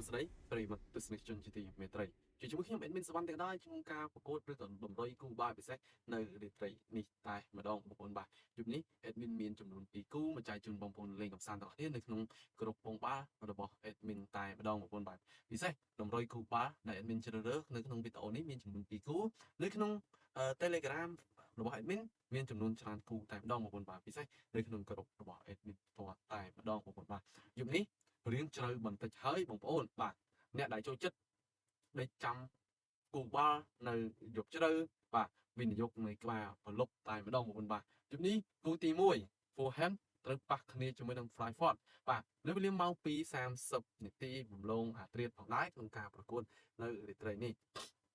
ស្ដីប្រិយមិត្តទស្សនិកជនជាទីមេត្រីជាជាមួយខ្ញុំ admin សវណ្ណទាំងដែរក្នុងការប្រកួតឬក៏តម្រុយគូបាល់ពិសេសនៅរាត្រីនេះតែម្ដងបងប្អូនបាទយប់នេះ admin មានចំនួន2គូមកចែកជូនបងប្អូនលេងកម្សាន្តទាំងអស់គ្នានៅក្នុងក្រុមពងបាល់របស់ admin តែម្ដងបងប្អូនបាទពិសេសតម្រុយគូបាល់ដែល admin ជ្រើសរើសនៅក្នុងវីដេអូនេះមានចំនួន2គូនៅក្នុង Telegram របស់ admin មានចំនួនច្រើនគូតែម្ដងបងប្អូនបាទពិសេសនៅក្នុងក្រុមរបស់ admin ផ្ទាល់តែម្ដងបងប្អូនបាទយប់នេះរៀងជ្រៅបន្តិចហើយបងប្អូនបាទអ្នកដែលចូលចិត្តដេកចាំគូបាល់នៅយប់ជ្រៅបាទវិនិយោគនៃក្បាលប្រឡប់តែម្ដងបងប្អូនបាទយប់នេះគូទី1 Fulham ត្រូវប៉ះគ្នាជាមួយនឹង Flyford បាទនៅវេលាម៉ោង2:30នាទីបំឡងអាត្រៀតផងដែរក្នុងការប្រកួតនៅរាត្រីនេះ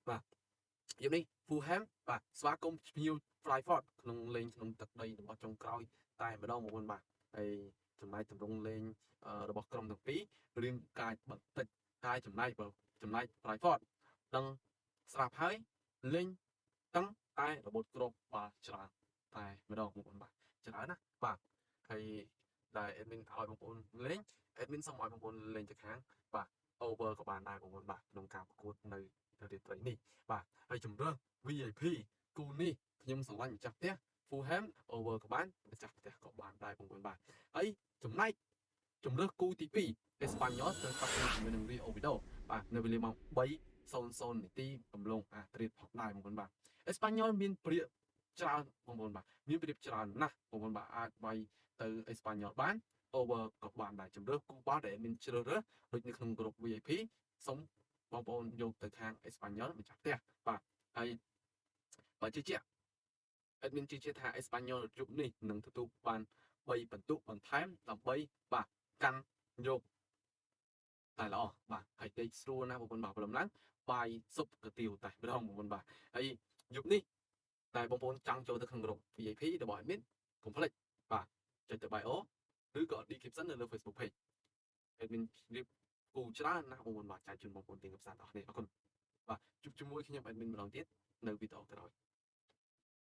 បាទយប់នេះ Fulham បាទស្វាគមន៍ភ្ញៀវ Flyford ក្នុងលេងក្នុងទឹកដីរបស់ចុងក្រោយតែម្ដងបងប្អូនបាទហើយចំណែកទម្រង់លេងរបស់ក្រុមទាំងពីររៀងកាចបន្តិចហើយចំណែក Flyford ដឹងស្រាប់ហើយលេងតឹងតែរបូតគ្រាប់បាល់ច្រើនតែម្ដងបងប្អូនបាទច្រើនណាបាទហើយដែល admin ឲ្យបងប្អូនលេង admin សូមឲ្យបងប្អូនលេងទៅខាងបាទ over ក៏បានដែរបងប្អូនបាទក្នុងការប្រកួតនៅរាត្រីនេះបាទហើយជំរឿន VIP គូនេះខ្ញុំស្រឡាញ់ម្ចាស់ផ្ទះ Fulham over ក៏បានម្ចាស់ផ្ទះក៏បានដែរបងប្អូនបាទហើយចំណែកជំរឿគូទី2 Espanyol ត្រូវប៉ះគ្នាជាមួយនឹង Real Oviedo បាទនៅវេលាម៉ោង3:00នាទីកំឡុងអាត្រៀតផងដែរបងប្អូនបាទ Espanyol មានព្រាកច្រើនបងប្អូនបាទមានព្រាកច្រើនណាស់បងប្អូនបាទអាចវាយទៅ Espanyol បាន over ក៏បានដែរជំរឿគូបាល់ដែលមានជ្រើសរើសដូចនៅក្នុងក្រុម VIP សូមបងប្អូនយកទៅខាង Espanyol ម្ចាស់ផ្ទះបាទហើយបើជឿជាក់ admin ជឿជាក់ថា Espanyol យប់នេះនឹងទទួលបាន3ពិន្ទុបន្ថែមដើម្បីបាទកាន់យកតែល្អបាទហើយដេកស្រួលណាស់បងប្អូនបាទព្រមឡើងបាយស៊ុបកាទៀវតែម្ដងបងប្អូនបាទហើយយប់នេះតែបងប្អូនចង់ចូលទៅក្នុងក្រុម VIP របស់ admin កុំភ្លេចបាទចុចទៅ bio ឬក៏ description នៅលើ Facebook page admin រៀបគូច្រើនណាស់បងប្អូនបាទចែកជូនបងប្អូនទាំងកម្សាន្តអស់គ្នាអរគុណបាទជួបជាមួយខ្ញុំ admin ម្ដងទៀតនៅវីដេអូក្រោយ